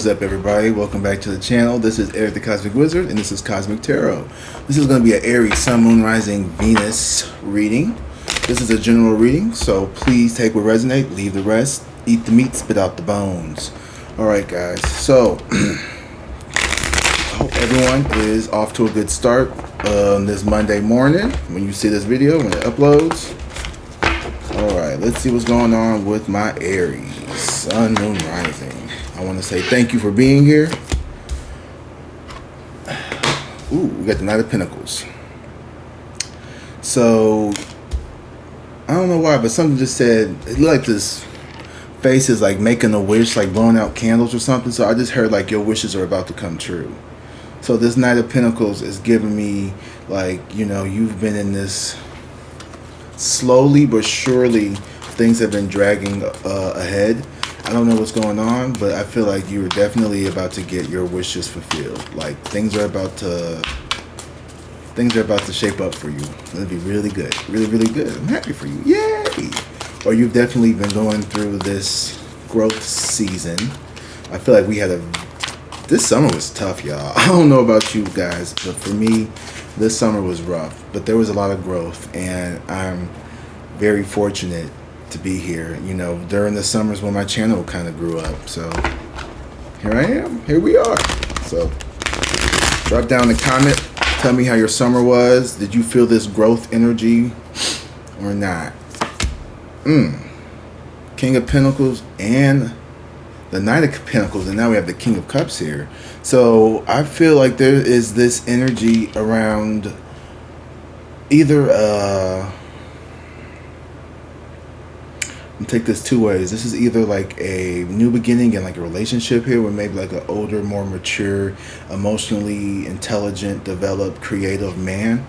What's up, everybody? Welcome back to the channel. This is Eric the Cosmic Wizard, and this is Cosmic Tarot. This is going to be an Aries, Sun, Moon, Rising, Venus reading. This is a general reading, so please take what resonates, leave the rest, eat the meat, spit out the bones. Alright, guys, so I hope everyone is off to a good start on this Monday morning when you see this video, when it uploads. Alright, let's see what's going on with my Aries, Sun, Moon, Rising. I want to say thank you for being here. Ooh, we got the Knight of Pentacles. So, I don't know why, but something just said, it looked like this face is like making a wish, like blowing out candles or something. So I just heard like your wishes are about to come true. So this Knight of Pentacles is giving me like, you know, you've been in this slowly but surely, things have been dragging ahead. I don't know what's going on, but I feel like you are definitely about to get your wishes fulfilled. Like things are about to shape up for you. It'll be really good, really good. I'm happy for you, yay! Or you've definitely been going through this growth season. I feel like this summer was tough, y'all. I don't know about you guys, but for me, this summer was rough. But there was a lot of growth, and I'm very fortunate to be here, you know, during the summers when my channel kind of grew up. So here I am, here we are. So drop down the comment, tell me how your summer was. Did you feel this growth energy or not? King of Pentacles and the Knight of Pentacles, and now we have the King of Cups here. So I feel like there is this energy around either take this two ways. This is either like a new beginning in like a relationship here with maybe like an older, more mature, emotionally intelligent, developed, creative man,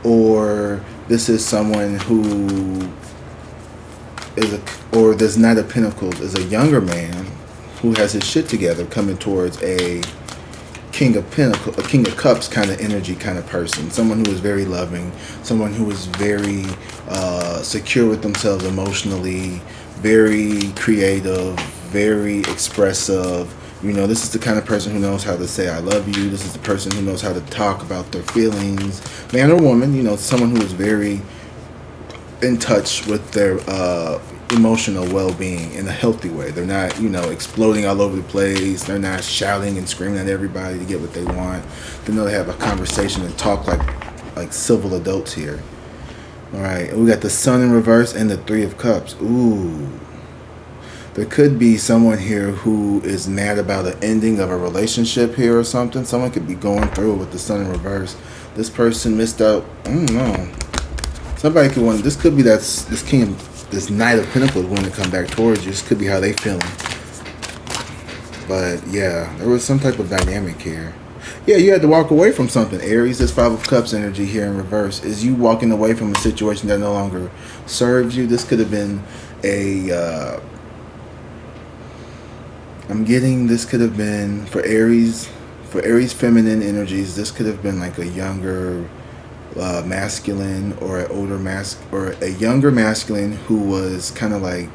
or this is someone who is or this Knight of Pentacles is a younger man who has his shit together, coming towards a King of Pentacles, a King of Cups kind of energy kind of person. Someone who is very loving, someone who is very secure with themselves emotionally, very creative, very expressive. You know, this is the kind of person who knows how to say I love you. This is the person who knows how to talk about their feelings, man or woman. You know, someone who is very in touch with their emotional well-being in a healthy way. They're not, you know, exploding all over the place. They're not shouting and screaming at everybody to get what they want. They know they have a conversation and talk like civil adults here. All right, we got the Sun in reverse and the Three of Cups. Ooh, there could be someone here who is mad about an ending of a relationship here or something. Someone could be going through it with the Sun in reverse. This person missed out. I don't know. Somebody could want. This could be this Knight of Pentacles wanting to come back towards you. This could be how they feeling. But yeah, there was some type of dynamic here. Yeah, you had to walk away from something. Aries, this Five of Cups energy here in reverse is you walking away from a situation that no longer serves you. This could have been this could have been for Aries feminine energies. This could have been like a younger masculine or an older or a younger masculine who was kind of like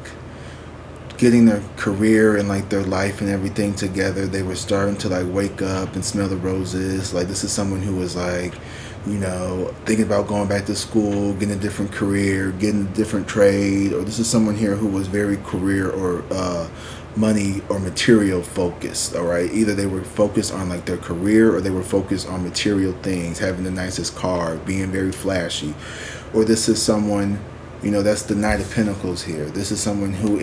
getting their career and like their life and everything together. They were starting to like wake up and smell the roses. Like this is someone who was like, you know, thinking about going back to school, getting a different career, getting a different trade. Or this is someone here who was very career or money or material focused. All right, either they were focused on like their career or they were focused on material things, having the nicest car, being very flashy. Or this is someone, you know, that's the Knight of Pentacles here. This is someone who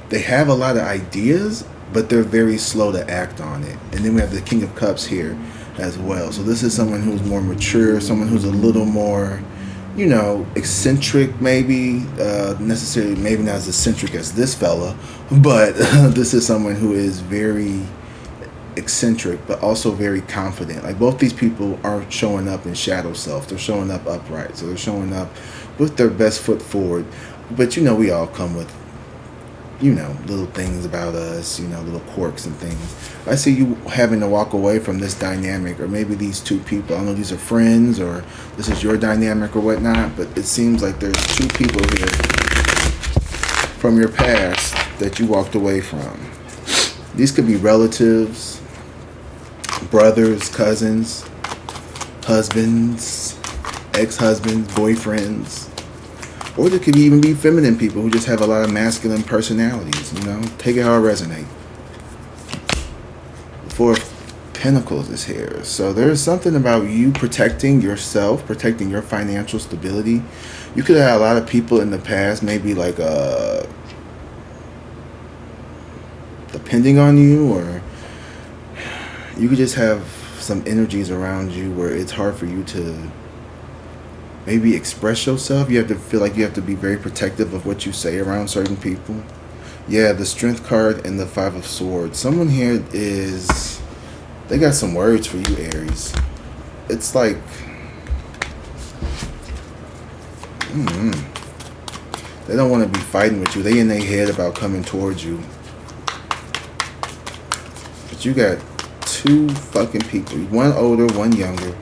they have a lot of ideas, but they're very slow to act on it. And then we have the King of Cups here as well. So this is someone who's more mature, someone who's a little more, you know, eccentric maybe, necessarily maybe not as eccentric as this fella, but this is someone who is very eccentric but also very confident. Like both these people aren't showing up in shadow self. They're showing up upright. So they're showing up with their best foot forward. But you know, we all come with, you know, little things about us, you know, little quirks and things. I see you having to walk away from this dynamic, or maybe these two people. I don't know, these are friends or this is your dynamic or whatnot, but it seems like there's two people here from your past that you walked away from. These could be relatives, brothers, cousins, husbands, ex-husbands, boyfriends, or there could even be feminine people who just have a lot of masculine personalities. Take it how it resonates. Four of Pentacles is here. So there's something about you protecting yourself, protecting your financial stability. You could have had a lot of people in the past, maybe like depending on you, or you could just have some energies around you where it's hard for you to maybe express yourself. You have to feel like you have to be very protective of what you say around certain people. Yeah, the Strength card and the Five of Swords. Someone here they got some words for you, Aries. It's like, they don't want to be fighting with you. They in their head about coming towards you. But you got two fucking people. One older, one younger.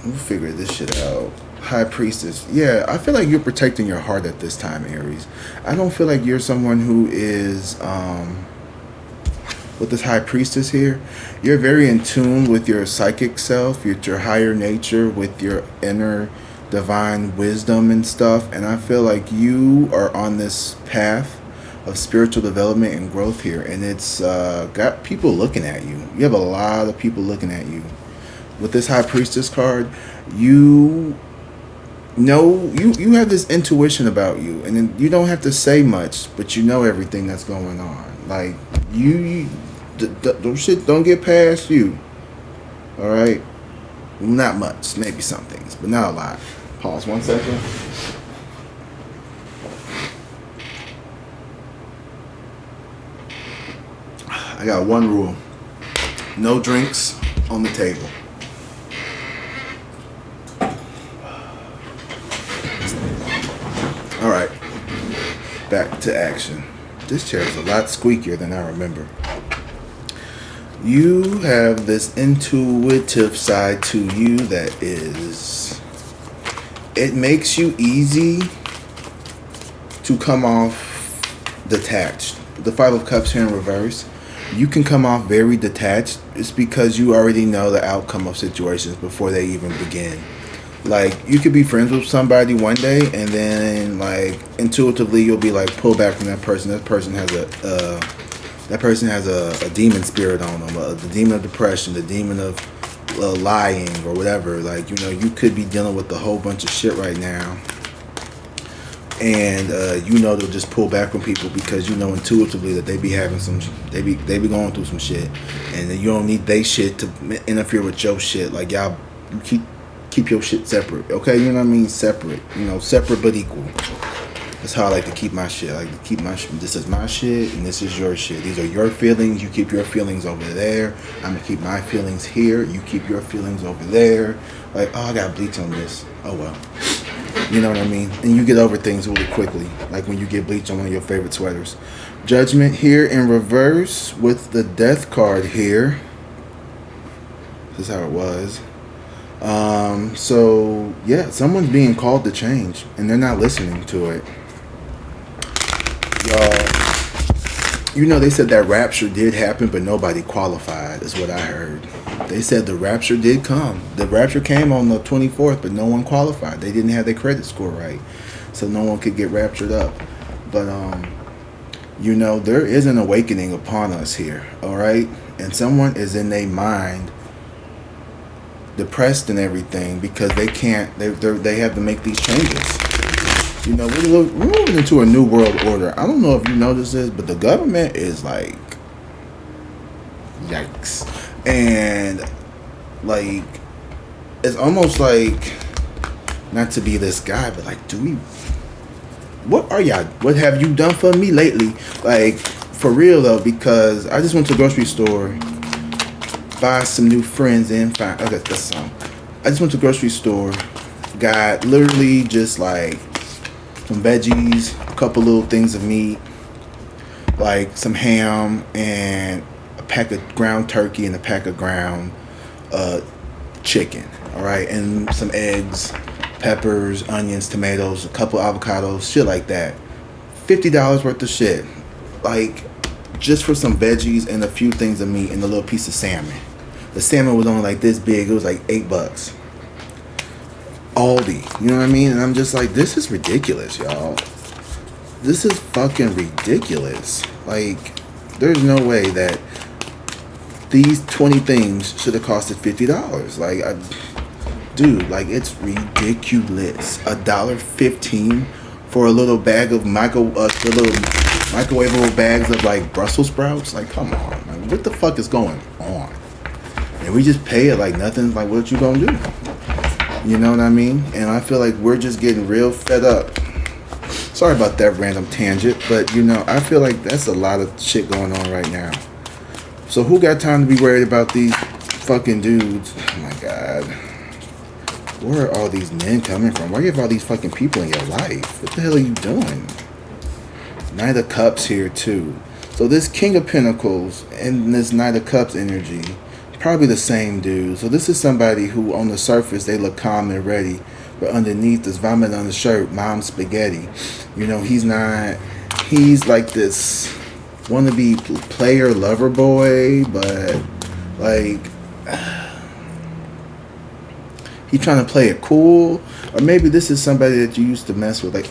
We'll figure this shit out. High Priestess. Yeah, I feel like you're protecting your heart at this time, Aries. I don't feel like you're someone who is, with this High Priestess here, you're very in tune with your psychic self, with your higher nature, with your inner divine wisdom and stuff. And I feel like you are on this path of spiritual development and growth here. And it's got people looking at you. You have a lot of people looking at you. With this High Priestess card, you have this intuition about you, and then you don't have to say much, but you know everything that's going on. Like shit don't get past you. All right, not much, maybe some things, but not a lot. Pause 1 second. I got one rule: no drinks on the table. All right, back to action. This chair is a lot squeakier than I remember. You have this intuitive side to you that it makes you easy to come off detached. The Five of Cups here in reverse, you can come off very detached. It's because you already know the outcome of situations before they even begin. Like, you could be friends with somebody one day, and then like intuitively you'll be like, pull back from that person. That person has a demon spirit on them, the demon of depression, the demon of lying, or whatever. Like, you could be dealing with a whole bunch of shit right now, and they'll just pull back from people because intuitively that they be having they be going through some shit, and you don't need they shit to interfere with your shit. Like, y'all, you keep your shit separate, okay? You know what I mean? Separate, separate but equal. That's how I like to keep my shit. I like to keep my shit. This is my shit, and this is your shit. These are your feelings. You keep your feelings over there. I'm gonna keep my feelings here. You keep your feelings over there. Like, oh, I got bleach on this. Oh well. You know what I mean? And you get over things really quickly. Like when you get bleach on one of your favorite sweaters. Judgment here in reverse with the Death card here. This is how it was. So yeah, someone's being called to change, and they're not listening to it. Y'all, they said that rapture did happen, but nobody qualified, is what I heard. They said the rapture did come. The rapture came on the 24th, but no one qualified. They didn't have their credit score right, so no one could get raptured up. But there is an awakening upon us here, all right? And someone is in their mind depressed and everything because they can't. They have to make these changes. We're moving into a new world order. I don't know if you noticed this, but the government is like, yikes. And like, it's almost like, not to be this guy, but like, what have you done for me lately? Like, for real though, because I just went to the grocery store, buy some new friends and find, okay, that's the song. I just went to the grocery store, got literally just like some veggies, a couple little things of meat, like some ham and a pack of ground turkey and a pack of ground chicken, all right, and some eggs, peppers, onions, tomatoes, a couple avocados, shit like that. $50 worth of shit. like just for some veggies and a few things of meat and a little piece of salmon. The salmon was only like this big. It was like $8. Aldi, you know what I mean? And I'm just like, this is ridiculous, y'all. This is fucking ridiculous. Like, there's no way that these 20 things should have costed $50. Like, dude, like, it's ridiculous. $1.15 for a little bag of the little microwavable bags of like Brussels sprouts. Like, come on, like, what the fuck is going on? And we just pay it like nothing. Like, what you gonna do? You know what I mean? And I feel like we're just getting real fed up. Sorry about that random tangent, but you know, I feel like that's a lot of shit going on right now. So who got time to be worried about these fucking dudes? Oh my God. Where are all these men coming from? Why do you have all these fucking people in your life? What the hell are you doing? Knight of Cups here too. So this King of Pentacles and this Knight of Cups energy, probably the same dude. So this is somebody who on the surface they look calm and ready, but underneath this vomit on the shirt, mom spaghetti. You know, he's like this wannabe player lover boy, but like he's trying to play it cool. Or maybe this is somebody that you used to mess with. Like,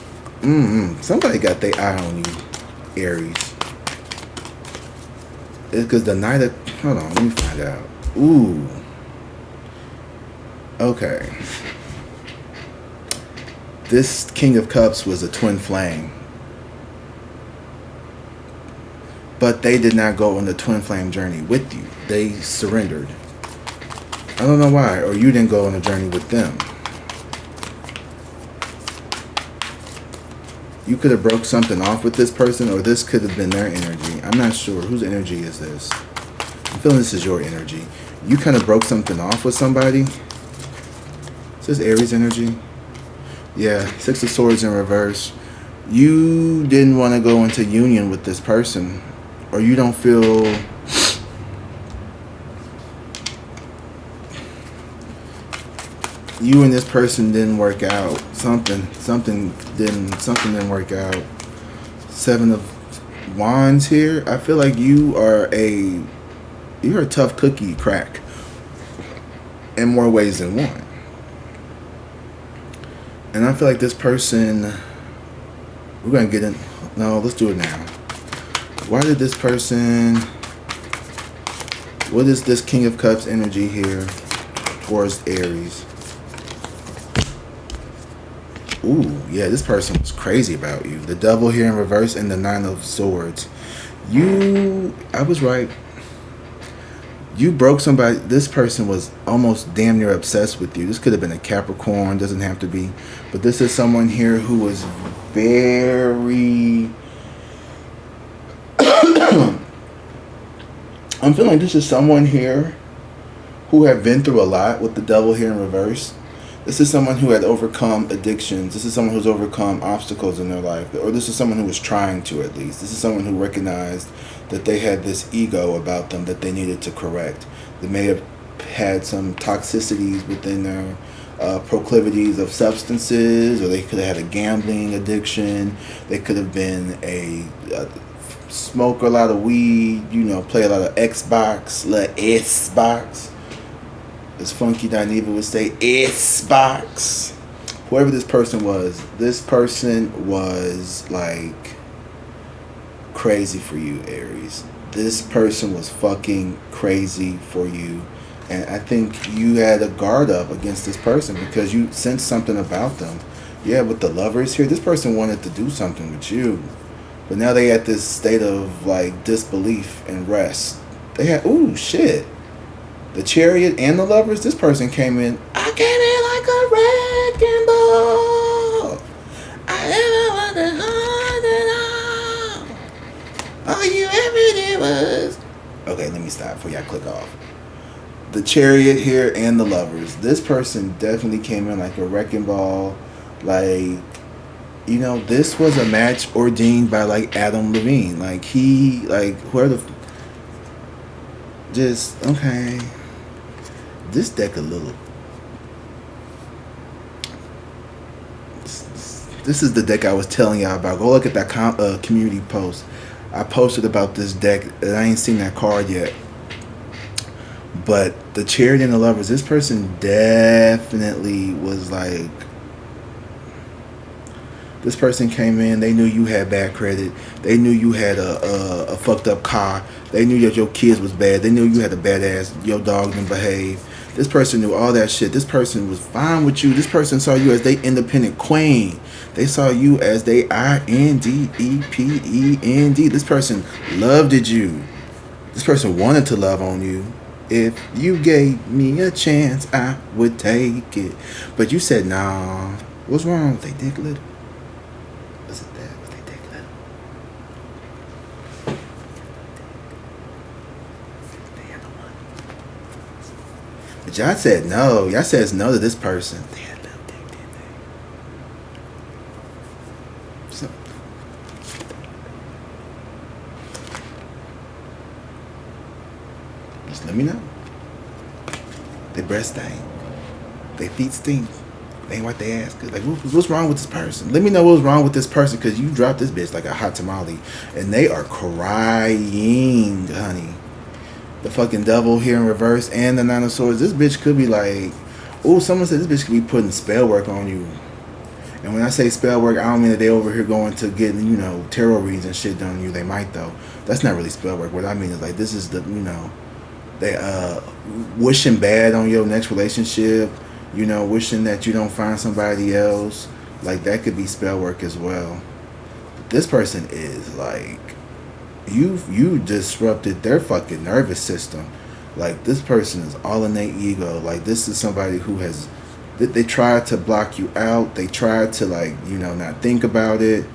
somebody got their eye on you, Aries. It's because the Knight of... Hold on, let me find out. Ooh. Okay. This King of Cups was a twin flame. But they did not go on the twin flame journey with you. They surrendered. I don't know why. Or you didn't go on a journey with them. You could have broke something off with this person, or this could have been their energy. I'm not sure. Whose energy is this? I'm feeling this is your energy. You kind of broke something off with somebody. Is this Aries energy? Yeah, Six of Swords in reverse. You didn't want to go into union with this person, or you don't feel... You and this person didn't work out. Something didn't work out. Seven of Wands here. I feel like you're a tough cookie to crack in more ways than one. And I feel like this person, we're gonna get in. No, let's do it now. Why did this person? What is this King of Cups energy here towards Aries? Ooh, yeah, this person was crazy about you. The Devil here in reverse and the Nine of Swords. I was right. You broke somebody. This person was almost damn near obsessed with you. This could have been a Capricorn, doesn't have to be. But this is someone here who was very... I'm feeling this is someone here who have been through a lot with the Devil here in reverse. This is someone who had overcome addictions. This is someone who's overcome obstacles in their life. Or this is someone who was trying to, at least. This is someone who recognized that they had this ego about them that they needed to correct. They may have had some toxicities within their proclivities of substances, or they could have had a gambling addiction. They could have been a smoke a lot of weed, play a lot of Xbox, Xbox. As Funky Dineva would say, Xbox. Whoever this person was like crazy for you, Aries. This person was fucking crazy for you. And I think you had a guard up against this person because you sensed something about them. Yeah, with the Lovers here, this person wanted to do something with you. But now they at this state of like disbelief and rest. They had, ooh, shit. The Chariot and the Lovers, this person came in. I came in like a wrecking ball. I never want to hold it all. All you ever did was... Okay, let me stop before y'all click off. The Chariot here and the Lovers. This person definitely came in like a wrecking ball. Like, this was a match ordained by like Adam Levine. Like whoever the... Just, okay. This deck a little... This is the deck I was telling y'all about. Go look at that community post. I posted about this deck, and I ain't seen that card yet. But the Chariot and the Lovers, this person definitely was like, this person came in, they knew you had bad credit. They knew you had a fucked up car. They knew that your kids was bad. They knew you had a badass, your dog didn't behave. This person knew all that shit. This person was fine with you. This person saw you as they independent queen. They saw you as they independ. This person loved you. This person wanted to love on you. If you gave me a chance, I would take it. But you said, nah. What's wrong? They dick little. Was it that? Was they dick little? They had no money. But y'all said no. Y'all says no to this person. They had no dick, didn't they? So, just let me know. Their breath stink. Their feet stink. They ain't what they ask. Like, what's wrong with this person? Let me know what's wrong with this person, because you dropped this bitch like a hot tamale. And they are crying, honey. The fucking devil here in reverse and the Nine of Swords. This bitch could be like, oh, someone said this bitch could be putting spell work on you. And when I say spell work, I don't mean that they over here going to get, tarot reads and shit done on you. They might, though. That's not really spell work. What I mean is, like, this is the, they wishing bad on your next relationship. Wishing that you don't find somebody else. Like, that could be spell work as well. This person is like, you disrupted their fucking nervous system. Like, this person is all in their ego. Like, this is somebody who has, they tried to block you out. They tried to, like, not think about it.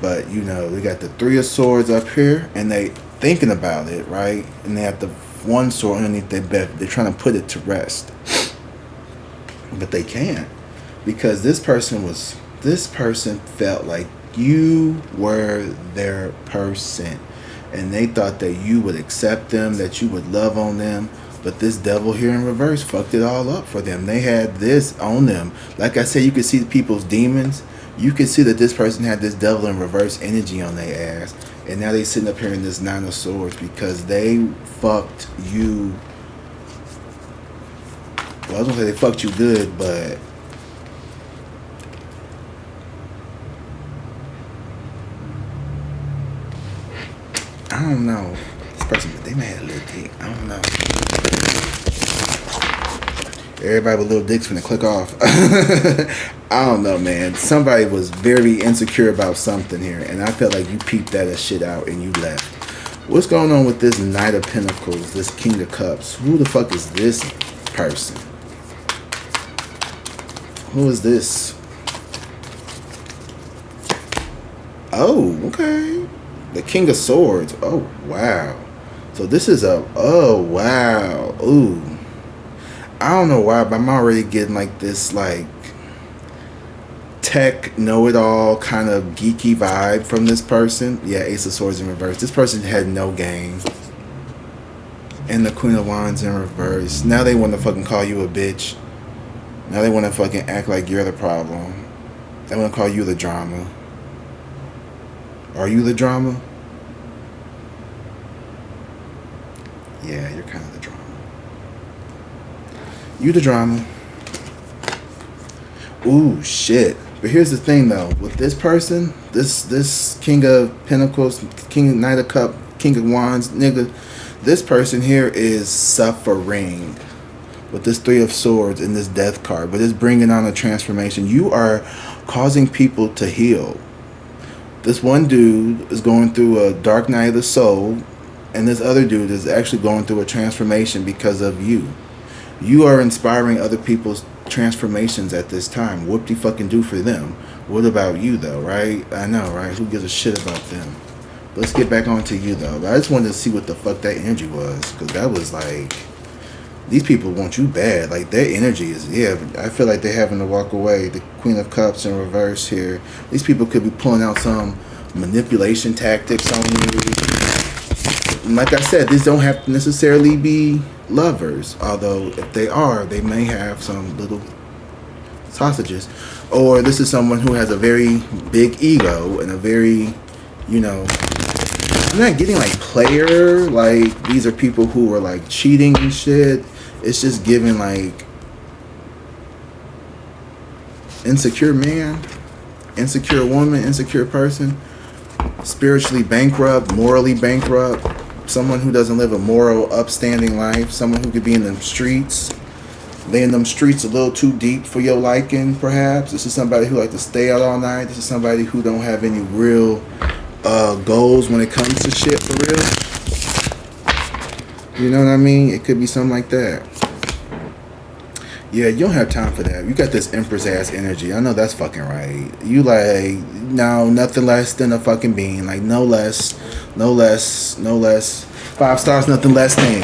But, we got the Three of Swords up here, and they thinking about it, right? And they have the one sword underneath their bed. They're trying to put it to rest. But they can't, because this person felt like you were their person, and they thought that you would accept them, that you would love on them. But this devil here in reverse fucked it all up for them. They had this on them. Like I said, you could see people's demons. You could see that this person had this devil in reverse energy on their ass, and now they sitting up here in this Nine of Swords because they fucked you. Well, I was gonna say they fucked you good, but I don't know. This person, they may have a little dick. I don't know. Everybody with little dicks finna click off. I don't know, man. Somebody was very insecure about something here, and I felt like you peeped that shit out and you left. What's going on with this Knight of Pentacles, this King of Cups? Who the fuck is this person? Who is this? Oh, okay. The King of Swords. Oh, wow. So this is oh, wow. Ooh. I don't know why, but I'm already getting like this, like, tech know-it-all kind of geeky vibe from this person. Yeah, Ace of Swords in reverse. This person had no game. And the Queen of Wands in reverse. Now they want to fucking call you a bitch. Now they want to fucking act like you're the problem. They want to call you the drama. Are you the drama? Yeah, you're kind of the drama. You the drama. Ooh, shit. But here's the thing, though. With this person, this King of Pentacles, Knight of Cup, King of Wands, nigga, this person here is suffering with this Three of Swords and this Death card, but it's bringing on a transformation. You are causing people to heal. This one dude is going through a dark night of the soul, and this other dude is actually going through a transformation because of you. You are inspiring other people's transformations at this time. Whoop-de-fucking-do for them. What about you, though, right? I know, right? Who gives a shit about them? Let's get back on to you, though. I just wanted to see what the fuck that energy was, because that was like, these people want you bad. Like, their energy is, yeah, I feel like they're having to walk away. The Queen of Cups in reverse here. These people could be pulling out some manipulation tactics on you. And like I said, these don't have to necessarily be lovers, although if they are, they may have some little sausages. Or this is someone who has a very big ego and a very, I'm not getting like player, like these are people who are like cheating and shit. It's just giving like insecure man, insecure woman, insecure person, spiritually bankrupt, morally bankrupt, someone who doesn't live a moral, upstanding life, someone who could be in them streets, lay in them streets a little too deep for your liking, perhaps. This is somebody who like to stay out all night. This is somebody who don't have any real goals when it comes to shit for real. You know what I mean? It could be something like that. Yeah, you don't have time for that. You got this Empress ass energy. I know that's fucking right. You like, no, nothing less than a fucking being. Like, no less, no less, no less. 5 stars, nothing less than.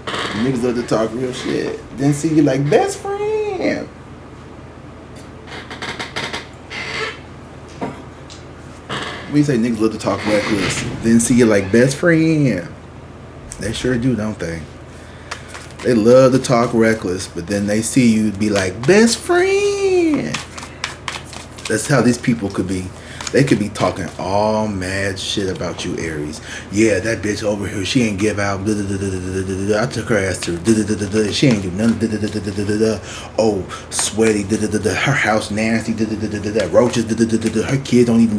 Niggas love to talk real shit. Then see you like best friend. We say niggas love to talk reckless. Then see you like best friend. They sure do, don't they? They love to talk reckless, but then they see you be like best friend. That's how these people could be. They could be talking all mad shit about you, Aries. Yeah, that bitch over here, she ain't give out. I took her ass to. She ain't do nothing. Oh, sweaty. Her house nasty. Roaches. Her kids don't even.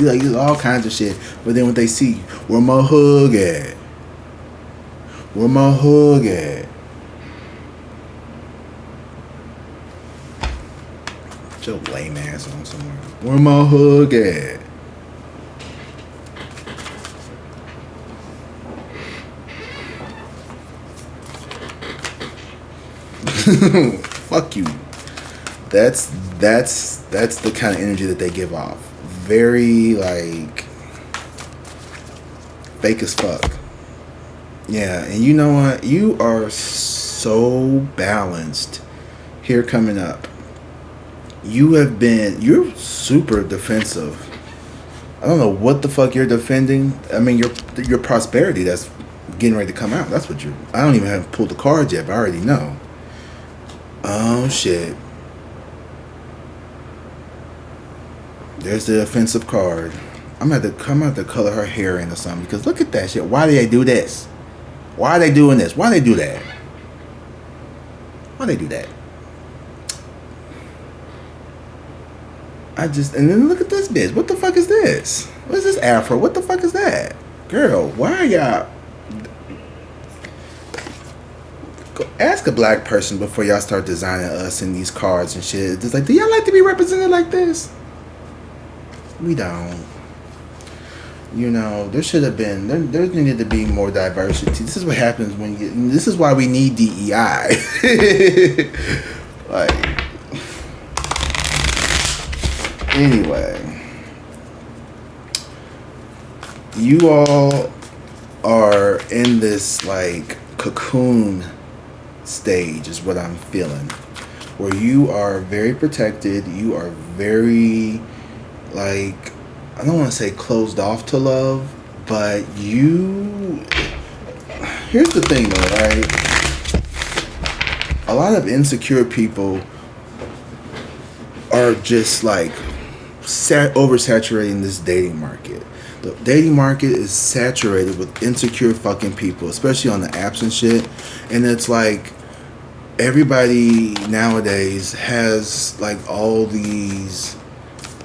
Like all kinds of shit. But then when they see, where my hug at? Where my hug at? Put your lame ass on somewhere. Where my hug at? Fuck you. That's the kind of energy that they give off. Very like fake as fuck. Yeah, and you know what? You are so balanced here coming up. You're super defensive. I don't know what the fuck you're defending. I mean, your prosperity that's getting ready to come out. That's what I don't even have pulled the cards yet, but I already know. Oh shit. There's the offensive card. I'm gonna have to color her hair in or something, because look at that shit. Why do they do this? Why are they doing this? Why they do that? Why they do that? And then look at this bitch. What the fuck is this? What is this afro? What the fuck is that? Girl, why are y'all... Go ask a black person before y'all start designing us in these cards and shit. It's like, do y'all like to be represented like this? We don't. You know, there should have been... There needed to be more diversity. This is what happens when you... This is why we need DEI. Like... Anyway, you all are in this like cocoon stage is what I'm feeling, where you are very protected. You are very like, I don't want to say closed off to love, but here's the thing though, right? A lot of insecure people are just like oversaturating this dating market. The dating market is saturated with insecure fucking people, especially on the apps and shit. And it's like everybody nowadays has like all these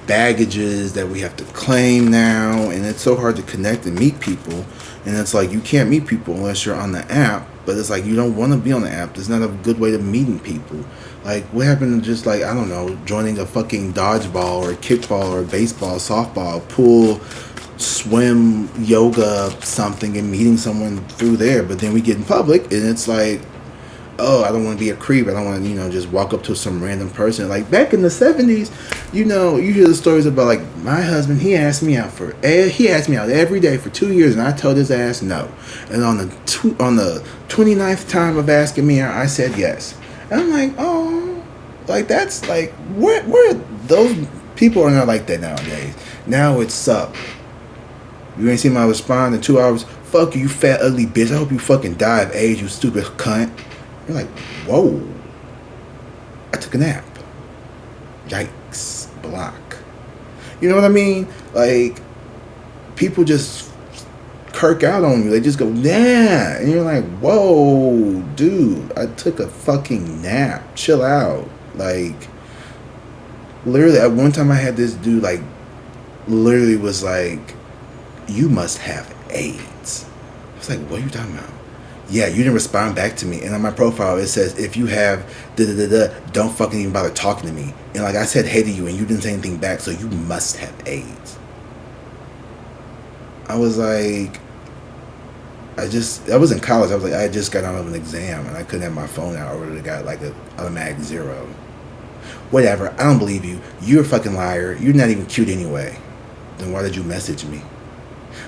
baggages that we have to claim now, and it's so hard to connect and meet people. And it's like you can't meet people unless you're on the app, but it's like you don't want to be on the app. There's not a good way to meeting people. Like, what happened to just like, I don't know, joining a fucking dodgeball or kickball or baseball, softball, pool, swim, yoga, something, and meeting someone through there? But then we get in public and it's like, oh, I don't want to be a creep. I don't want to, just walk up to some random person. Like back in the 70s, you hear the stories about like my husband, he asked me out every day for 2 years, and I told his ass no. And on the 29th time of asking me out, I said yes. And I'm like, oh, like that's like, where those people are not like that nowadays. Now it's sup. You ain't seen my respond in 2 hours. Fuck you, fat ugly bitch. I hope you fucking die of age, you stupid cunt. You're like, whoa. I took a nap. Yikes. Block. You know what I mean? Like, people just kirk out on you. They just go, nah. And you're like, whoa, dude, I took a fucking nap. Chill out. Like, literally, at one time I had this dude, like, literally was like, you must have AIDS. I was like, what are you talking about? Yeah, you didn't respond back to me. And on my profile, it says, if you have don't fucking even bother talking to me. And like I said, hey to you, and you didn't say anything back, so you must have AIDS. I was like, I was in college. I was like, I just got out of an exam and I couldn't have my phone out. I would have got like an automatic 0. Whatever. I don't believe you. You're a fucking liar. You're not even cute anyway. Then why did you message me?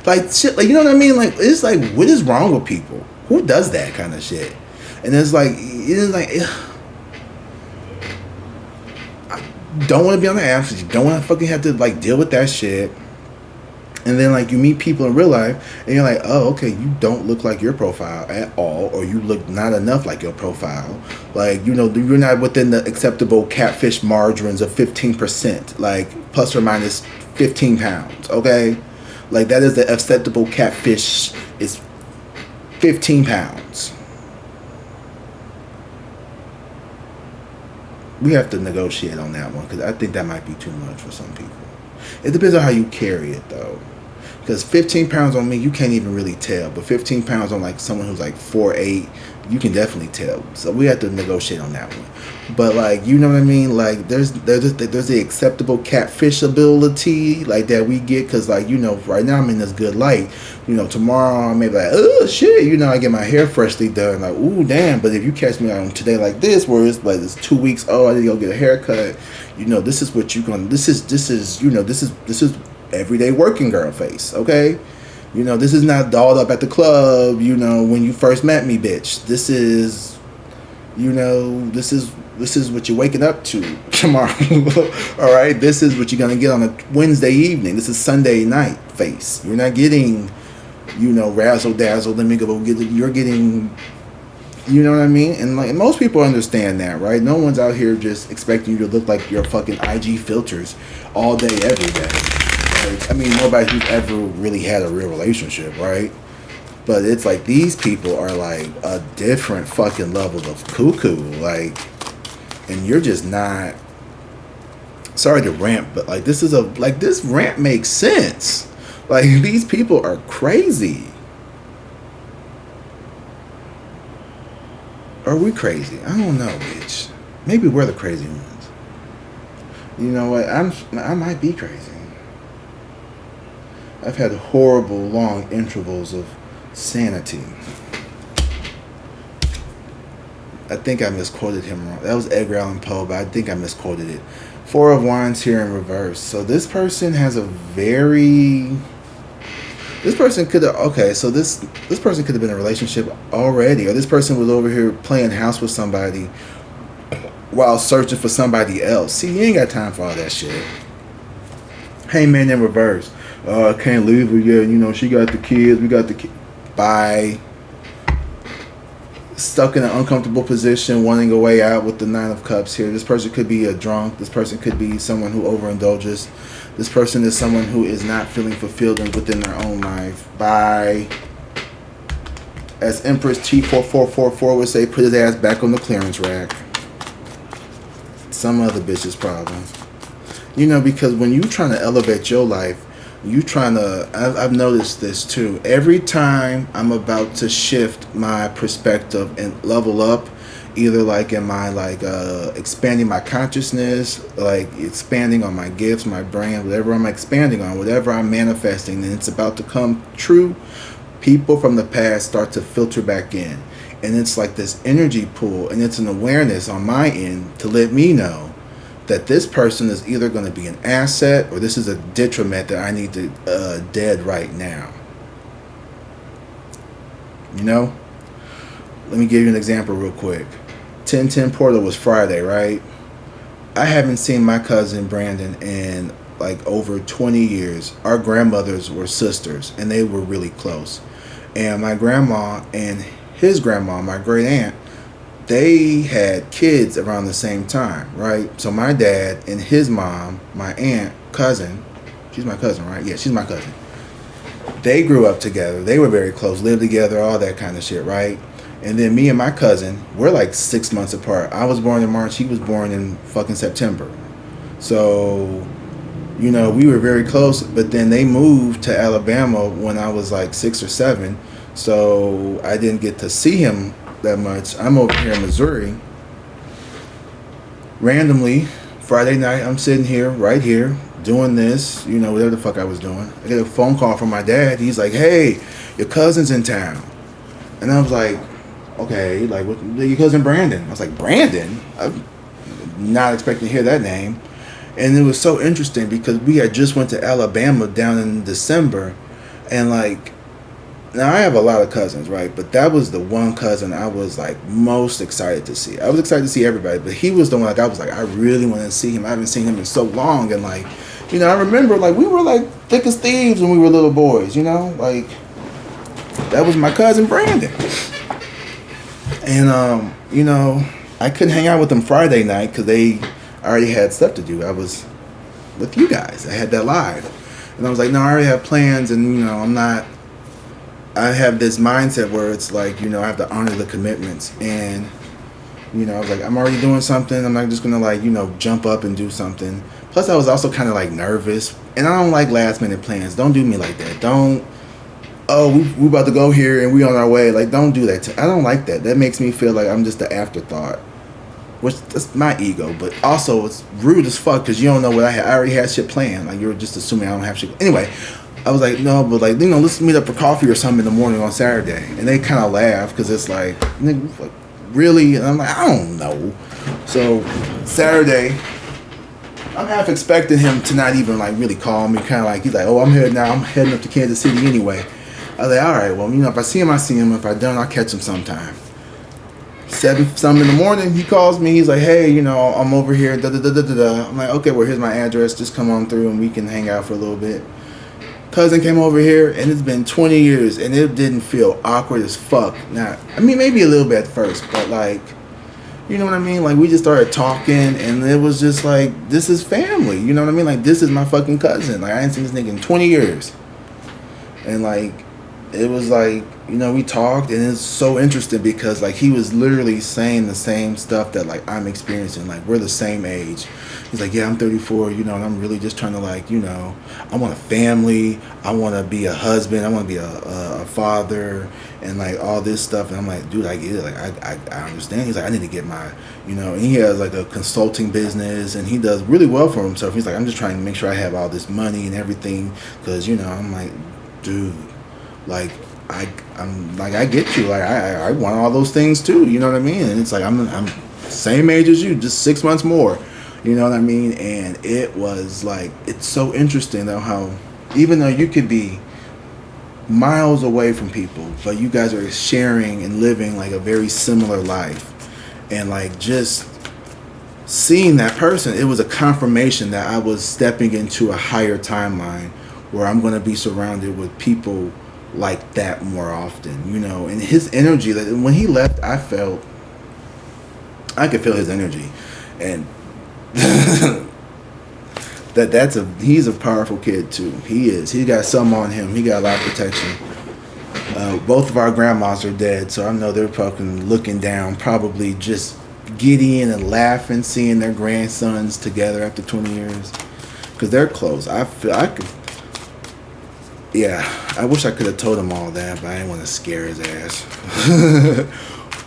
Like, shit, like, you know what I mean? Like, it's like, what is wrong with people? Who does that kind of shit? And it's like, I don't want to be on the apps. You don't want to fucking have to, like, deal with that shit. And then, like, you meet people in real life, and you're like, oh, okay, you don't look like your profile at all, or you look not enough like your profile. Like, you know, you're not within the acceptable catfish margarines of 15%, like, plus or minus 15 pounds, okay? Like, that is the acceptable catfish is 15 pounds. We have to negotiate on that one, because I think that might be too much for some people. It depends on how you carry it, though. Because 15 pounds on me, you can't even really tell. But 15 pounds on, like, someone who's, like, 4'8", you can definitely tell. So we have to negotiate on that one. But, like, you know what I mean? Like, there's the acceptable catfish ability, like, that we get. Because, like, you know, right now I'm in this good light. You know, tomorrow I may be like, oh, shit. You know, I get my hair freshly done. Like, ooh, damn. But if you catch me on today like this, where it's, like, it's 2 weeks, oh, I need to go get a haircut. You know, this is what you're going to... This is, you know, this is everyday working girl face, okay? You know, this is not dolled up at the club, you know, when you first met me, bitch. This is, you know, this is what you're waking up to tomorrow. All right? This is what you're going to get on a Wednesday evening. This is Sunday night face. You're not getting, you know, razzle dazzle, let me go get it. You're getting, you know what I mean? And like most people understand that, right? No one's out here just expecting you to look like your fucking IG filters all day, every day. Like, I mean, nobody who's ever really had a real relationship, right? But it's like these people are like a different fucking level of cuckoo, like, and you're just not. Sorry to rant, but like this rant makes sense. Like these people are crazy. Are we crazy? I don't know, bitch. Maybe we're the crazy ones. You know what? I might be crazy. I've had horrible long intervals of sanity. I think I misquoted him wrong. That was Edgar Allan Poe, but I think I misquoted it. 4 of Wands here in reverse. So this person has a very... This person could have... Okay, so this person could have been in a relationship already. Or this person was over here playing house with somebody while searching for somebody else. See, you ain't got time for all that shit. Hangman in reverse. I can't leave her yet. You know, she got the kids. We got the kids. Bye. Stuck in an uncomfortable position, wanting a way out with the 9 of Cups here. This person could be a drunk. This person could be someone who overindulges. This person is someone who is not feeling fulfilled within their own life. Bye. As Empress T4444 would say, put his ass back on the clearance rack. Some other bitch's problem. You know, because when you're trying to elevate your life, I've noticed this too. Every time I'm about to shift my perspective and level up, either like in my expanding my consciousness, like expanding on my gifts, my brand, whatever I'm expanding on, whatever I'm manifesting, and it's about to come true, people from the past start to filter back in. And it's like this energy pool, and it's an awareness on my end to let me know that this person is either going to be an asset or this is a detriment that I need to dead right now. You know? Let me give you an example real quick. 10/10 Portal was Friday, right? I haven't seen my cousin Brandon in like over 20 years. Our grandmothers were sisters and they were really close. And my grandma and his grandma, my great aunt, they had kids around the same time, right? So my dad and his mom, my aunt, cousin, She's my cousin, right? Yeah, she's my cousin. They grew up together. They were very close, lived together, all that kind of shit, right? And then me and my cousin, we're like 6 months apart. I was born in March. He was born in fucking September. So, you know, we were very close. But then they moved to Alabama when I was like 6 or 7. So I didn't get to see him that much. I'm over here in Missouri. Randomly, Friday night, I'm sitting here, right here, doing this, you know, whatever the fuck I was doing. I get a phone call from my dad. He's like, hey, your cousin's in town. And I was like, okay, like, what, your cousin Brandon? I was like, Brandon? I'm not expecting to hear that name. And it was so interesting because we had just went to Alabama down in December. And, like, now I have a lot of cousins, right? But that was the one cousin I was, like, most excited to see. I was excited to see everybody, but he was the one, like, I was like, I really want to see him. I haven't seen him in so long. And, like, you know, I remember, like, we were, like, thick as thieves when we were little boys, you know? Like, that was my cousin Brandon. And, you know, I couldn't hang out with them Friday night because they already had stuff to do. I was with you guys. I had that live. And I was like, no, I already have plans. And, you know, I have this mindset where it's like, you know, I have to honor the commitments. And, you know, I was like, I'm already doing something. I'm not just going to, like, you know, jump up and do something. Plus, I was also kind of, like, nervous. And I don't like last minute plans. Don't do me like that. Don't. Oh, we about to go here and we on our way. Like, don't do that. I don't like that. That makes me feel like I'm just the afterthought. Which, that's my ego. But also, it's rude as fuck because you don't know what I had. I already had shit planned. Like, you're just assuming I don't have shit. Anyway, I was like, no, but, like, you know, let's meet up for coffee or something in the morning on Saturday. And they kind of laugh because it's like, nigga, like, really? And I'm like, I don't know. So, Saturday, I'm half expecting him to not even, like, really call me. Kind of like, he's like, oh, I'm heading up to Kansas City anyway. I was like, all right, well, you know, if I see him, I see him. If I don't, I'll catch him sometime. 7-something in the morning, he calls me. He's like, hey, you know, I'm over here. I'm like, okay, well, here's my address. Just come on through and we can hang out for a little bit. Cousin came over here, and it's been 20 years, and it didn't feel awkward as fuck. Now, I mean, maybe a little bit at first, but, like, you know what I mean? Like, we just started talking, and it was just like, this is family. You know what I mean? Like, this is my fucking cousin. Like, I ain't seen this nigga in 20 years. And, like, it was like, you know, we talked, and it's so interesting because, like, he was literally saying the same stuff that, like, I'm experiencing. Like, we're the same age. He's like, yeah, I'm 34, you know, and I'm really just trying to, like, you know, I want a family. I want to be a husband. I want to be a father and, like, all this stuff. And I'm like, dude, I get it. Like, I understand. He's like, I need to get my, you know, and he has, like, a consulting business, and he does really well for himself. He's like, I'm just trying to make sure I have all this money and everything because, you know, I'm like, dude, like, I'm like, I get you. Like, I want all those things too. You know what I mean? And it's like, I'm same age as you, just 6 months more. You know what I mean? And it was like, it's so interesting though how, even though you could be miles away from people, but you guys are sharing and living like a very similar life. And like just seeing that person, it was a confirmation that I was stepping into a higher timeline where I'm going to be surrounded with people like that more often, you know. And his energy, that when he left, I could feel his energy. And he's a powerful kid too. He got something on him. He got a lot of protection. Both of our grandmas are dead, so I know they're fucking looking down, probably just giddy and laughing, seeing their grandsons together after 20 years, because they're close. I wish I could have told him all that, but I didn't want to scare his ass.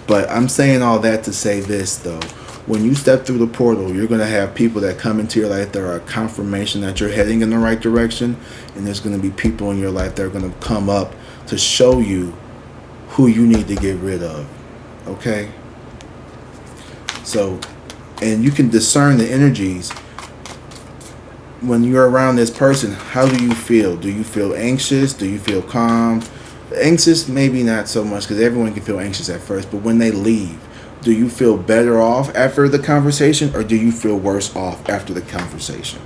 But I'm saying all that to say this though. When you step through the portal, you're going to have people that come into your life that are a confirmation that you're heading in the right direction. And there's going to be people in your life that are going to come up to show you who you need to get rid of. Okay? So, and you can discern the energies. When you're around this person, how do you feel? Do you feel anxious? Do you feel calm? Anxious, maybe not so much, because everyone can feel anxious at first. But when they leave, do you feel better off after the conversation, or do you feel worse off after the conversation?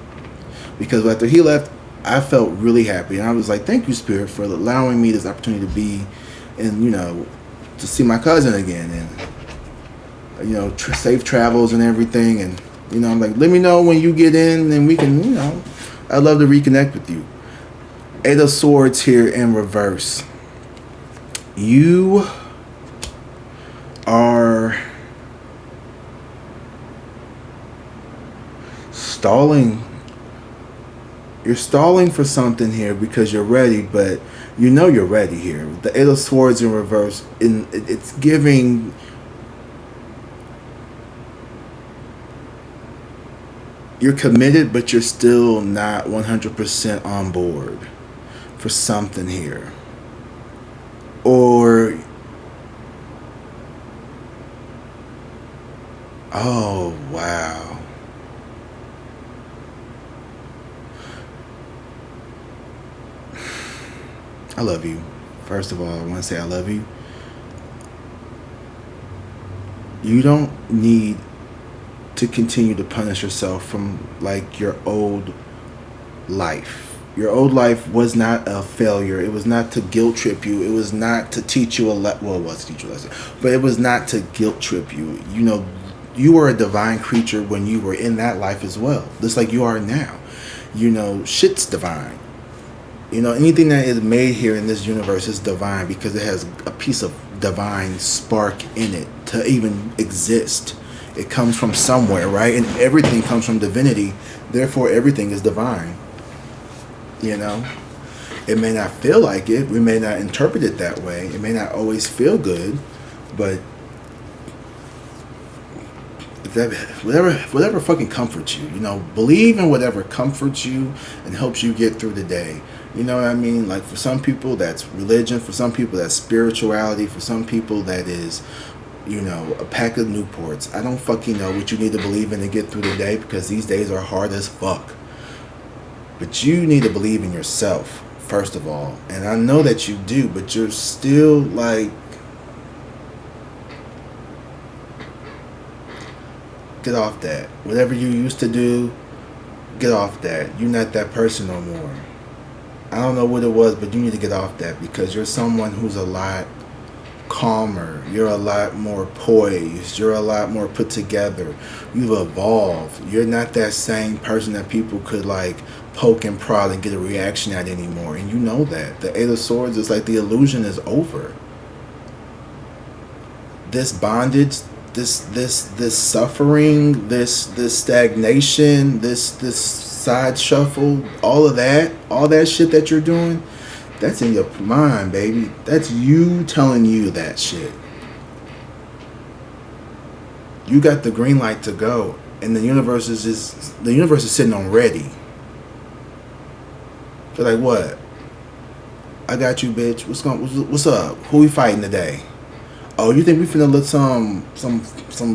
Because after he left, I felt really happy. And I was like, thank you, Spirit, for allowing me this opportunity to be and, you know, to see my cousin again. And, you know, safe travels and everything. And, you know, I'm like, let me know when you get in and we can, you know, I'd love to reconnect with you. Eight of Swords here in reverse. You are stalling. You're stalling for something here because you're ready, but you know you're ready here. The Eight of Swords in reverse, it's giving you're committed, but you're still not 100% on board for something here. Or, oh, wow. I love you. First of all, I want to say I love you. You don't need to continue to punish yourself from like your old life. Your old life was not a failure. It was not to guilt trip you. It was not to teach you a lesson. Well, it was to teach you a lesson, but it was not to guilt trip you. You know, you were a divine creature when you were in that life as well, just like you are now. You know, shit's divine. You know, anything that is made here in this universe is divine because it has a piece of divine spark in it to even exist. It comes from somewhere, right? And everything comes from divinity. Therefore, everything is divine. You know? It may not feel like it. We may not interpret it that way. It may not always feel good. But whatever fucking comforts you, you know, believe in whatever comforts you and helps you get through the day. You know what I mean? Like for some people, that's religion. For some people, that's spirituality. For some people, that is, you know, a pack of Newports. I don't fucking know what you need to believe in to get through the day because these days are hard as fuck. But you need to believe in yourself, first of all. And I know that you do, but you're still like, get off that. Whatever you used to do, get off that. You're not that person no more. I don't know what it was, but you need to get off that because you're someone who's a lot calmer. You're a lot more poised. You're a lot more put together. You've evolved. You're not that same person that people could like poke and prod and get a reaction at anymore. And you know that. The Eight of Swords is like the illusion is over. This bondage, this suffering, this stagnation, this side shuffle, all that shit that you're doing, that's in your mind, baby. That's you telling you that shit. You got the green light to go, and the universe is sitting on ready. They're like, what? I got you, bitch. What's up? Who we fighting today? Oh, you think we finna let some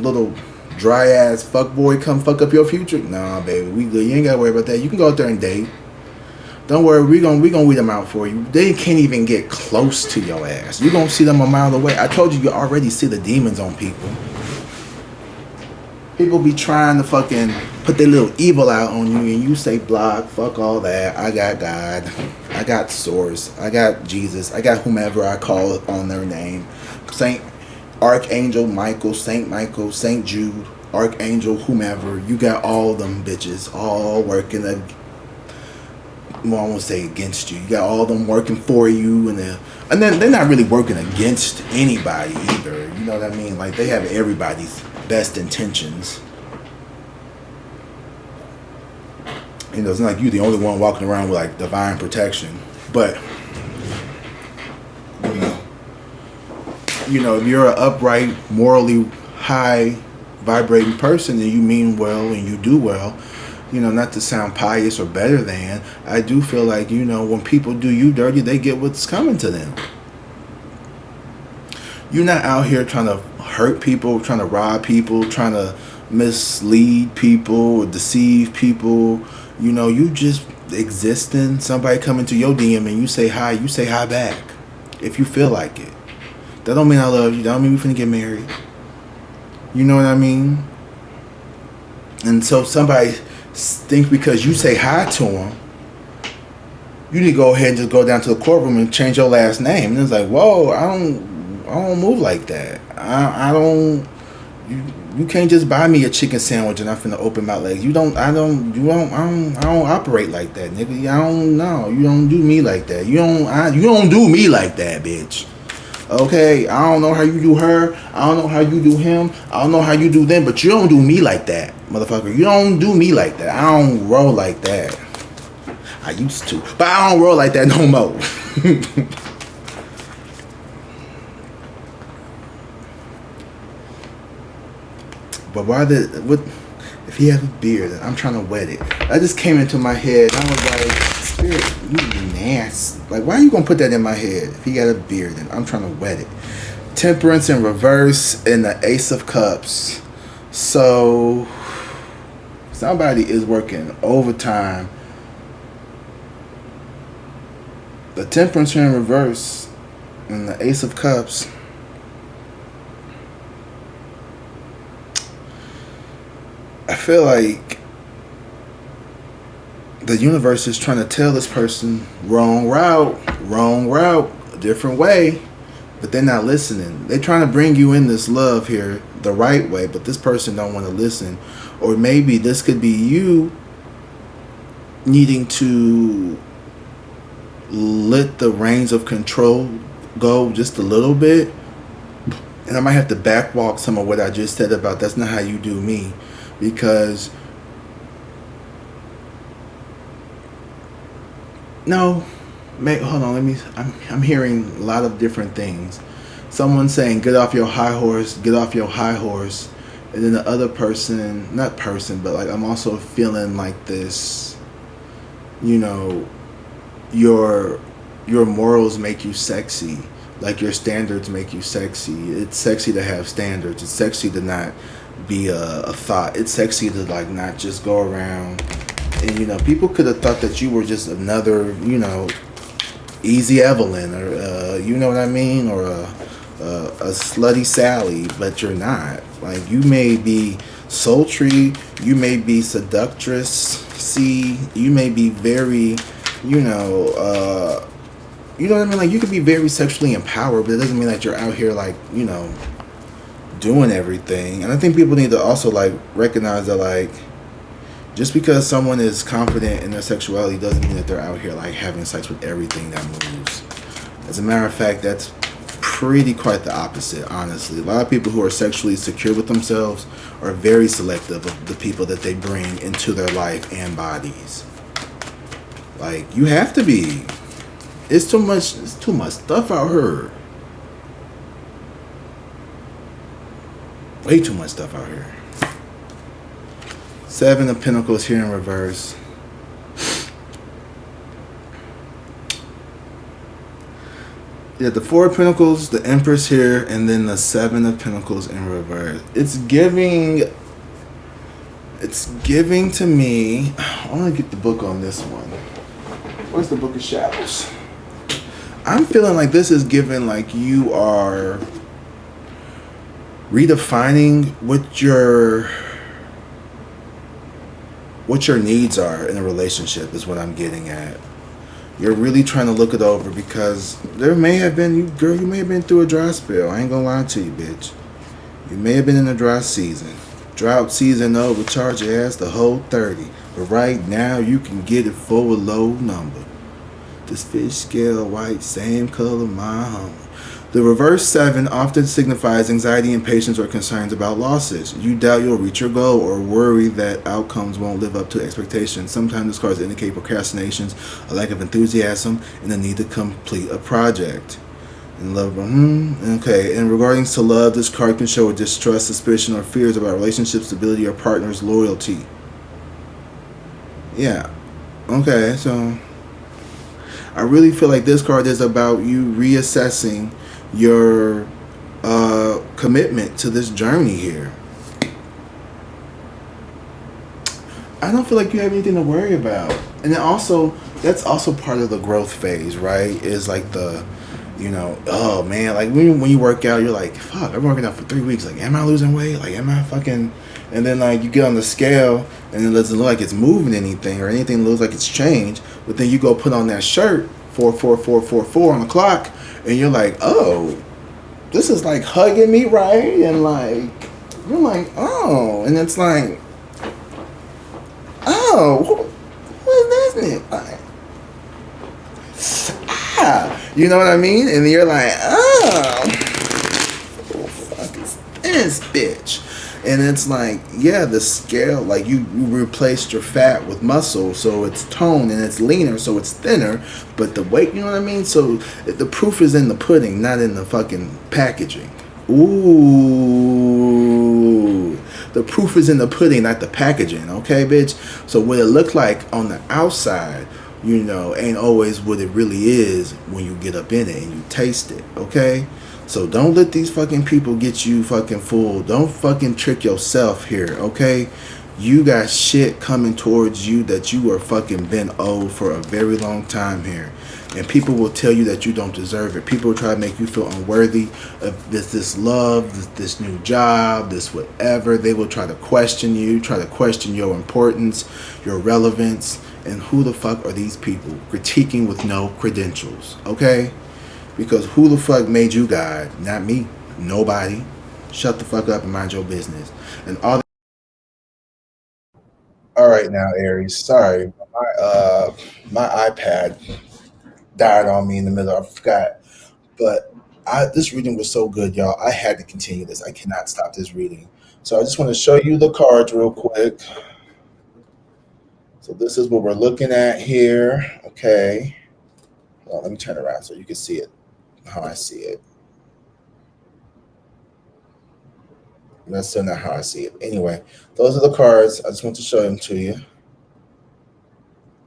little dry ass fuckboy come fuck up your future? Nah, baby, we good. You ain't gotta worry about that. You can go out there and date. Don't worry, we gonna weed them out for you. They can't even get close to your ass. You gonna see them a mile away. I told you already see the demons on people. People be trying to fucking put their little evil out on you, and you say block, fuck all that. I got God, I got Source, I got Jesus, I got whomever I call on their name. Saint Archangel Michael, Saint Jude, Archangel, whomever. You got all them bitches all working. I won't say against you. You got all them working for you, and then they're not really working against anybody either. You know what I mean? Like they have everybody's best intentions. You know, it's not like you the only one walking around with like divine protection, but you know, if you're an upright, morally high vibrating person and you mean well and you do well, you know, not to sound pious or better than, I do feel like, you know, when people do you dirty, they get what's coming to them. You're not out here trying to hurt people, trying to rob people, trying to mislead people or deceive people. You know, you just existing. Somebody come into your DM and you say hi back if you feel like it. That don't mean I love you. That don't mean we finna get married. You know what I mean? And so somebody thinks because you say hi to them, you need to go ahead and just go down to the courtroom and change your last name. And it's like, whoa, I don't move like that. I don't. You can't just buy me a chicken sandwich and I'm finna open my legs. I don't operate like that, nigga. I don't know. You don't do me like that. You don't do me like that, bitch. Okay, I don't know how you do her. I don't know how you do him. I don't know how you do them, but you don't do me like that, motherfucker. You don't do me like that. I don't roll like that. I used to, but I don't roll like that no more. But what if he has a beard and I'm trying to wet it? That just came into my head. I was like, Spirit, you nasty. Like, why are you gonna put that in my head? If he got a beard and I'm trying to wet it. Temperance in reverse and the Ace of Cups. So somebody is working overtime. The Temperance in reverse and the Ace of Cups. I feel like the universe is trying to tell this person wrong route, a different way, but they're not listening. They're trying to bring you in this love here the right way, but this person don't want to listen. Or maybe this could be you needing to let the reins of control go just a little bit. And I might have to backwalk some of what I just said about that's not how you do me. Because hold on, I'm hearing a lot of different things. Someone saying get off your high horse, and then the other person, but like I'm also feeling like this, your morals make you sexy, like your standards make you sexy. It's sexy to have standards. It's sexy to not be a thought. It's sexy to like not just go around and people could have thought that you were just another Easy Evelyn or you know what I mean, or a slutty Sally, but you're not. Like, you may be sultry, you may be seductress, you may be very you know what I mean, like you could be very sexually empowered, but it doesn't mean that you're out here like doing everything. And I think people need to also like recognize that like just because someone is confident in their sexuality doesn't mean that they're out here like having sex with everything that moves. As a matter of fact, that's pretty quite the opposite, honestly. A lot of people who are sexually secure with themselves are very selective of the people that they bring into their life and bodies. Like, you have to be. It's too much stuff out here. Way too much stuff out here. 7 of Pentacles here in reverse. Yeah, the 4 of Pentacles, the Empress here, and then the 7 of Pentacles in reverse. It's giving to me. I want to get the book on this one. Where's the Book of Shadows? I'm feeling like this is giving like you are redefining what your needs are in a relationship is what I'm getting at. You're really trying to look it over because there may have been, you may have been through a dry spell. I ain't gonna lie to you, bitch. You may have been in a dry season. Drought season over, charge your ass the whole 30. But right now, you can get it for a low number. This fish scale white, same color, my hummer. The reverse 7 often signifies anxiety, impatience, or concerns about losses. You doubt you'll reach your goal or worry that outcomes won't live up to expectations. Sometimes this cards indicate procrastinations, a lack of enthusiasm, and the need to complete a project. And love, okay. And regarding to love, this card can show a distrust, suspicion, or fears about relationship stability or partner's loyalty. Yeah. Okay, so I really feel like this card is about you reassessing your commitment to this journey here. I don't feel like you have anything to worry about. And then also, that's also part of the growth phase, right? Is like the, oh man, like when you work out, you're like, fuck, I've been working out for 3 weeks. Like, am I losing weight? Like, am I fucking... And then like you get on the scale and it doesn't look like it's moving anything or anything looks like it's changed. But then you go put on that shirt, 44444 on the clock, and you're like, oh, this is like hugging me right, and like You're like, oh, and it's like, oh, what is it? Like, you know what I mean? And you're like, oh, what the fuck is this bitch? And it's like, yeah, the scale, like you replaced your fat with muscle, so it's toned and it's leaner, so it's thinner, but the weight, you know what I mean? So the proof is in the pudding, not in the fucking packaging. Ooh. The proof is in the pudding, not the packaging, okay, bitch? So what it looked like on the outside, ain't always what it really is when you get up in it and you taste it, okay? So don't let these fucking people get you fucking fooled. Don't fucking trick yourself here, okay? You got shit coming towards you that you are fucking been owed for a very long time here. And people will tell you that you don't deserve it. People will try to make you feel unworthy of this love, this new job, this whatever. They will try to question you, try to question your importance, your relevance. And who the fuck are these people critiquing with no credentials, okay? Because who the fuck made you God? Not me. Nobody. Shut the fuck up and mind your business. And all right now, Aries. Sorry, my iPad died on me in the middle. I forgot, but this reading was so good, y'all. I had to continue this. I cannot stop this reading. So I just want to show you the cards real quick. So this is what we're looking at here. Okay. Well, let me turn around so you can see it, how I see it. That's still not how I see it. Anyway, those are the cards. I just want to show them to you.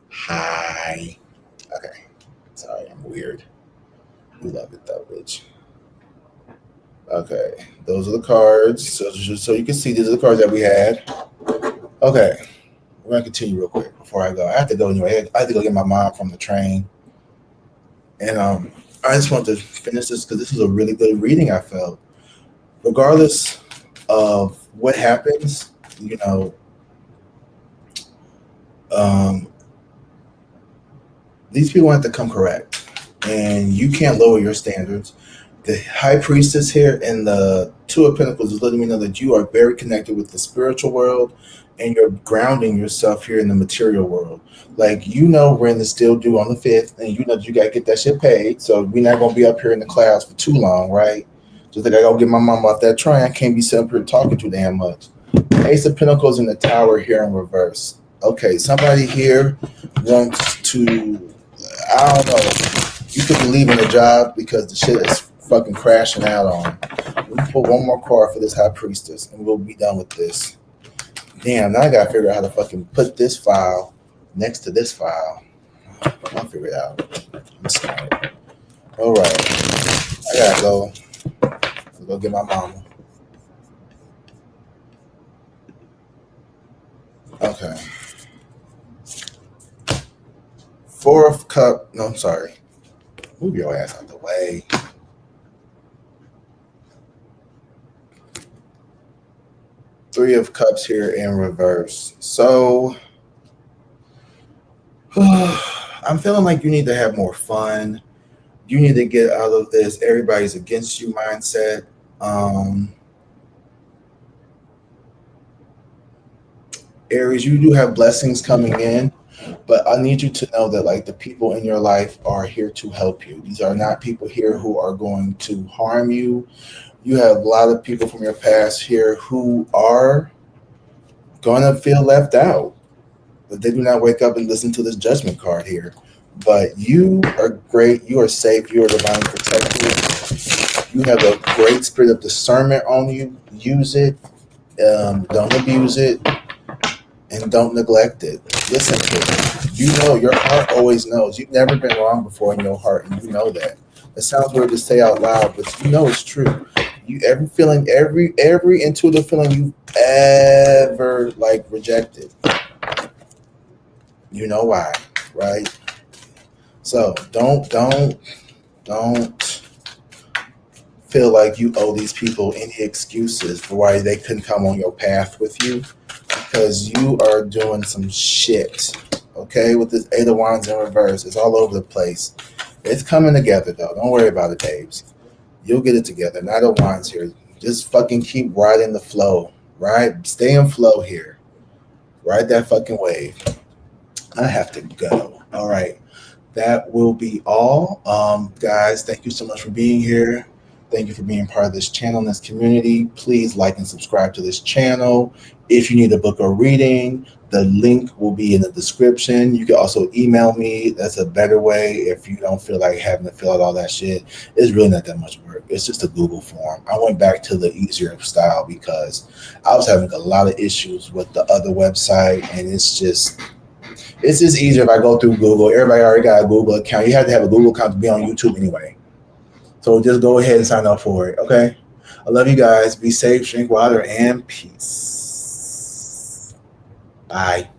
Hi. Okay. Sorry, I'm weird. You love it though, bitch. Okay. Those are the cards. So just so you can see, these are the cards that we had. Okay. We're gonna continue real quick before I go. I have to go anyway. I have to go get my mom from the train. And I just want to finish this because this is a really good reading, I felt. Regardless of what happens, you know, um, these people have to come correct, and you can't lower your standards. The high priestess here and the two of pentacles is letting me know that you are very connected with the spiritual world, and you're grounding yourself here in the material world. Like, we're in the still due on the 5th, and you know that you got to get that shit paid, so we're not going to be up here in the clouds for too long, right? Just like I go get my mom off that train, I can't be sitting up here talking too damn much. Ace of Pentacles in the Tower here in reverse. Okay, somebody here wants to, I don't know. You could be leaving the job because the shit is fucking crashing out on. Let me put one more card for this High Priestess, and we'll be done with this. Damn, now I gotta figure out how to fucking put this file next to this file. I'll figure it out. I'm sorry. All right, I gotta go. Go get my mama. Okay. Four of Cup. No, I'm sorry. Move your ass out the way. Three of Cups here in reverse. So I'm feeling like you need to have more fun. You need to get out of this everybody's against you mindset. Um, Aries, you do have blessings coming in, but I need you to know that like the people in your life are here to help you. These are not people here who are going to harm you. You have a lot of people from your past here who are going to feel left out, but they do not wake up and listen to this judgment card here. But you are great. You are safe. You are divinely protected. You have a great spirit of discernment on you. Use it. Don't abuse it, and don't neglect it. Listen to it. You know your heart always knows. You've never been wrong before in your heart, and you know that. It sounds weird to say out loud, but you know it's true. You every feeling, every intuitive feeling you've ever like rejected. You know why, right? So don't feel like you owe these people any excuses for why they couldn't come on your path with you, because you are doing some shit. Okay, with this Eight of Wands in reverse, it's all over the place. It's coming together though. Don't worry about it, babes. You'll get it together. Knight of Wands here. Just fucking keep riding the flow, right? Stay in flow here. Ride that fucking wave. I have to go. All right. That will be all. Guys, thank you so much for being here. Thank you for being part of this channel and this community. Please like and subscribe to this channel. If you need a book or reading, the link will be in the description. You can also email me. That's a better way if you don't feel like having to fill out all that shit. It's really not that much work. It's just a Google form. I went back to the easier style because I was having a lot of issues with the other website, and it's just easier if I go through Google. Everybody already got a Google account. You have to have a Google account to be on YouTube anyway. So just go ahead and sign up for it. Okay. I love you guys. Be safe, drink water, and peace. Bye.